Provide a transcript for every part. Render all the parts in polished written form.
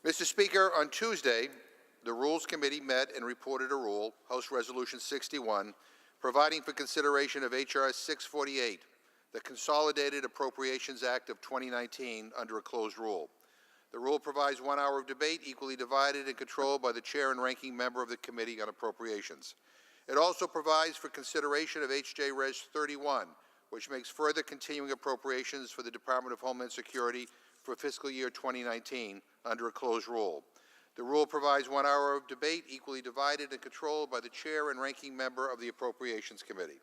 Mr. Speaker, on Tuesday, the Rules Committee met and reported a rule, House Resolution 61, providing for consideration of H.R. 648, the Consolidated Appropriations Act of 2019, under a closed rule. The rule provides 1 hour of debate equally divided and controlled by the chair and ranking member of the Committee on Appropriations. It also provides for consideration of H.J. Res. 31, which makes further continuing appropriations for the Department of Homeland Security for fiscal year 2019 under a closed rule. The rule provides 1 hour of debate equally divided and controlled by the chair and ranking member of the Appropriations Committee.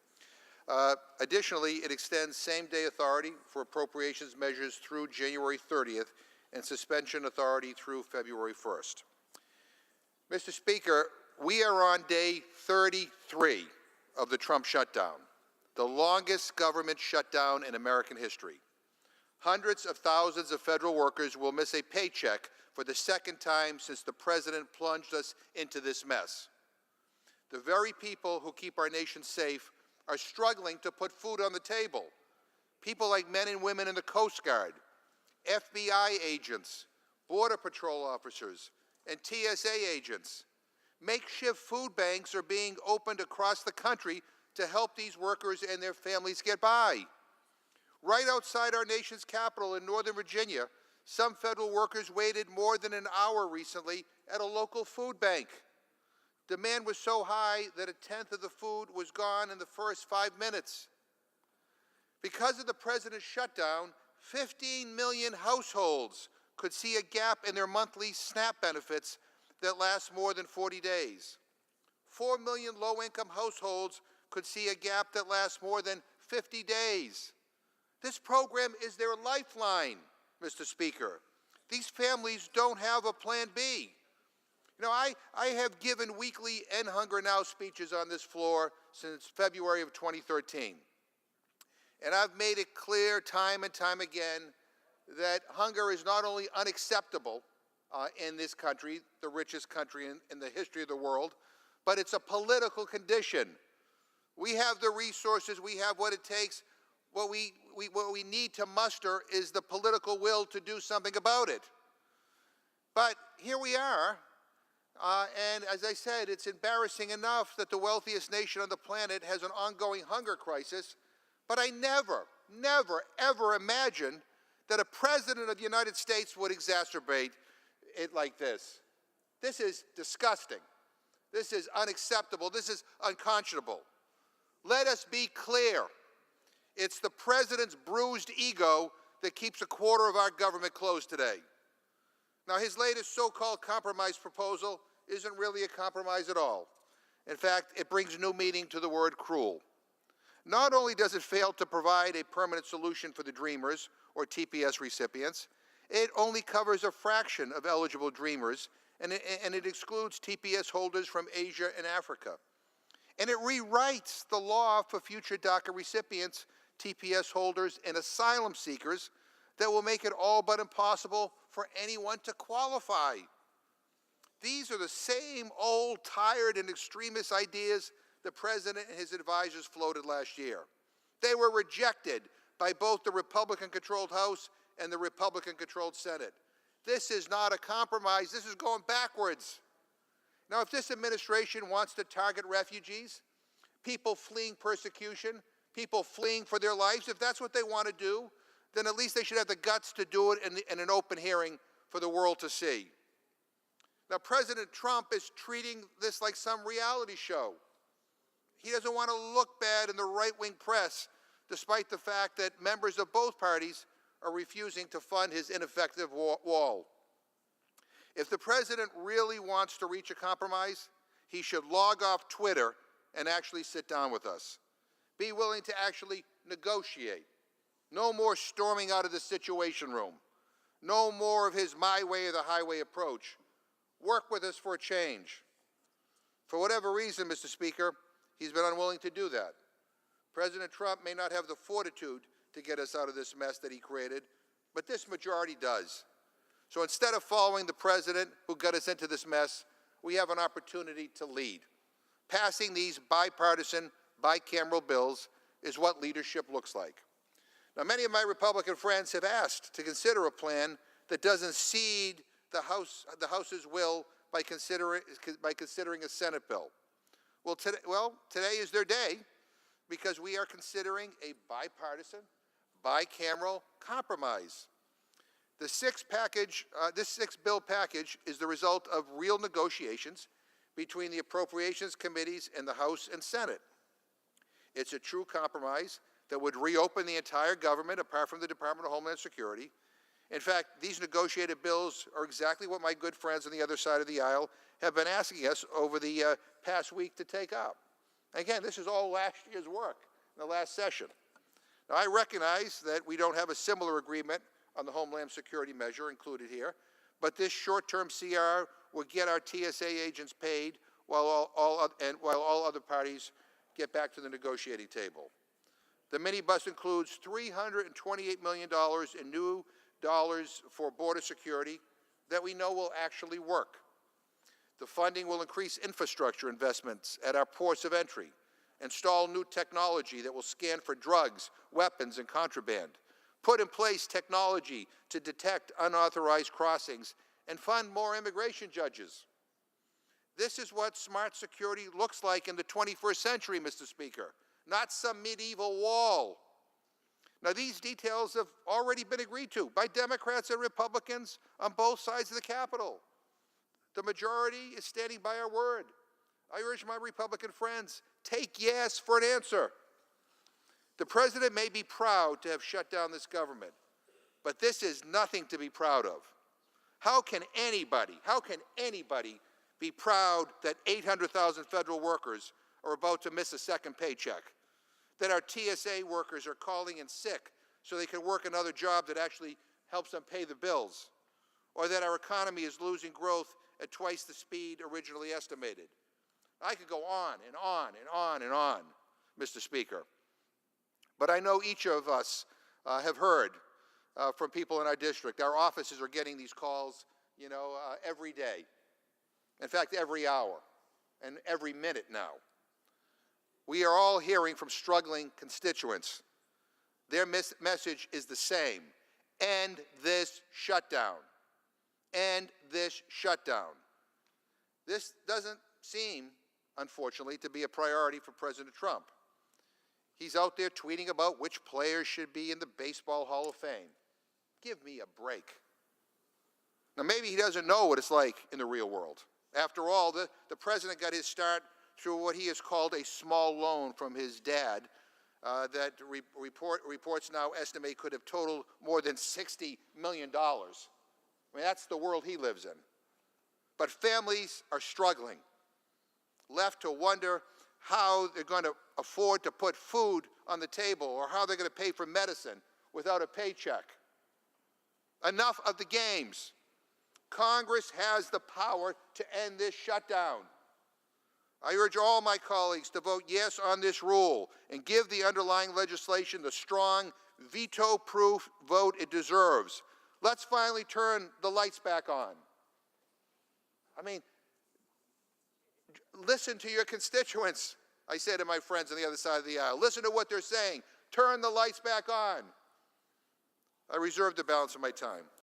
Additionally, it extends same-day authority for appropriations measures through January 30th and suspension authority through February 1st. Mr. Speaker, we are on day 33 of the Trump shutdown, the longest government shutdown in American history. Hundreds of thousands of federal workers will miss a paycheck for the second time since the president plunged us into this mess. The very people who keep our nation safe are struggling to put food on the table. People like men and women in the Coast Guard, FBI agents, Border Patrol officers, and TSA agents. Makeshift food banks are being opened across the country to help these workers and their families get by. Right outside our nation's capital in Northern Virginia, some federal workers waited more than an hour recently at a local food bank. Demand was so high that a tenth of the food was gone in the first 5 minutes. Because of the president's shutdown, 15 million households could see a gap in their monthly SNAP benefits that last more than 40 days. 4 million low-income households could see a gap that lasts more than 50 days. This program is their lifeline, Mr. Speaker. These families don't have a plan B. You know, I have given weekly End Hunger Now speeches on this floor since February of 2013. And I've made it clear time and time again that hunger is not only unacceptable in this country, the richest country in the history of the world, but it's a political condition. We have the resources, we have what it takes. What we need to muster is the political will to do something about it. But here we are, and as I said, it's embarrassing enough that the wealthiest nation on the planet has an ongoing hunger crisis, but I never, ever imagined that a president of the United States would exacerbate it like this. This is disgusting. This is unacceptable. This is unconscionable. Let us be clear. It's the president's bruised ego that keeps a quarter of our government closed today. Now, his latest so-called compromise proposal isn't really a compromise at all. In fact, it brings new meaning to the word cruel. Not only does it fail to provide a permanent solution for the Dreamers or TPS recipients, it only covers a fraction of eligible Dreamers, and it excludes TPS holders from Asia and Africa. And it rewrites the law for future DACA recipients, TPS holders, and asylum seekers that will make it all but impossible for anyone to qualify. These are the same old, tired, and extremist ideas the president and his advisors floated last year. They were rejected by both the Republican-controlled House and the Republican-controlled Senate. This is not a compromise. This is going backwards. Now, if this administration wants to target refugees, people fleeing persecution, people fleeing for their lives, if that's what they want to do, then at least they should have the guts to do it in an open hearing for the world to see. Now, President Trump is treating this like some reality show. He doesn't want to look bad in the right-wing press, despite the fact that members of both parties are refusing to fund his ineffective wall. If the president really wants to reach a compromise, he should log off Twitter and actually sit down with us. Be willing to actually negotiate. No more storming out of the Situation Room. No more of his my way or the highway approach. Work with us for a change. For whatever reason, Mr. Speaker, he's been unwilling to do that. President Trump may not have the fortitude to get us out of this mess that he created, but this majority does. So instead of following the president who got us into this mess, we have an opportunity to lead. Passing these bipartisan, bicameral bills is what leadership looks like. Now, many of my Republican friends have asked to consider a plan that doesn't cede the House's will by considering a Senate bill. Well, today is their day, because we are considering a bipartisan, bicameral compromise. This six-bill package is the result of real negotiations between the Appropriations Committees in the House and Senate. It's a true compromise that would reopen the entire government apart from the Department of Homeland Security. In fact, these negotiated bills are exactly what my good friends on the other side of the aisle have been asking us over the past week to take up. Again, this is all last year's work in the last session. Now, I recognize that we don't have a similar agreement on the Homeland Security measure included here, but this short-term CR will get our TSA agents paid while all other parties get back to the negotiating table. The minibus includes $328 million in new dollars for border security that we know will actually work. The funding will increase infrastructure investments at our ports of entry, install new technology that will scan for drugs, weapons, and contraband, put in place technology to detect unauthorized crossings, and fund more immigration judges. This is what smart security looks like in the 21st century, Mr. Speaker, not some medieval wall. Now, these details have already been agreed to by Democrats and Republicans on both sides of the Capitol. The majority is standing by our word. I urge my Republican friends, take yes for an answer. The President may be proud to have shut down this government, but this is nothing to be proud of. How can anybody be proud that 800,000 federal workers are about to miss a second paycheck? That our TSA workers are calling in sick so they can work another job that actually helps them pay the bills? Or that our economy is losing growth at twice the speed originally estimated? I could go on and on and on and on, Mr. Speaker. But I know each of us have heard from people in our district. Our offices are getting these calls, every day. In fact, every hour and every minute now. We are all hearing from struggling constituents. Their message is the same: end this shutdown. End this shutdown. This doesn't seem, unfortunately, to be a priority for President Trump. He's out there tweeting about which players should be in the Baseball Hall of Fame. Give me a break. Now, maybe he doesn't know what it's like in the real world. After all, the president got his start through what he has called a small loan from his dad that reports now estimate could have totaled more than $60 million. I mean, that's the world he lives in. But families are struggling, left to wonder how they're going to afford to put food on the table or how they're going to pay for medicine without a paycheck. Enough of the games. Congress has the power to end this shutdown. I urge all my colleagues to vote yes on this rule and give the underlying legislation the strong, veto-proof vote it deserves. Let's finally turn the lights back on. I mean, listen to your constituents, I say to my friends on the other side of the aisle. Listen to what they're saying. Turn the lights back on. I reserve the balance of my time.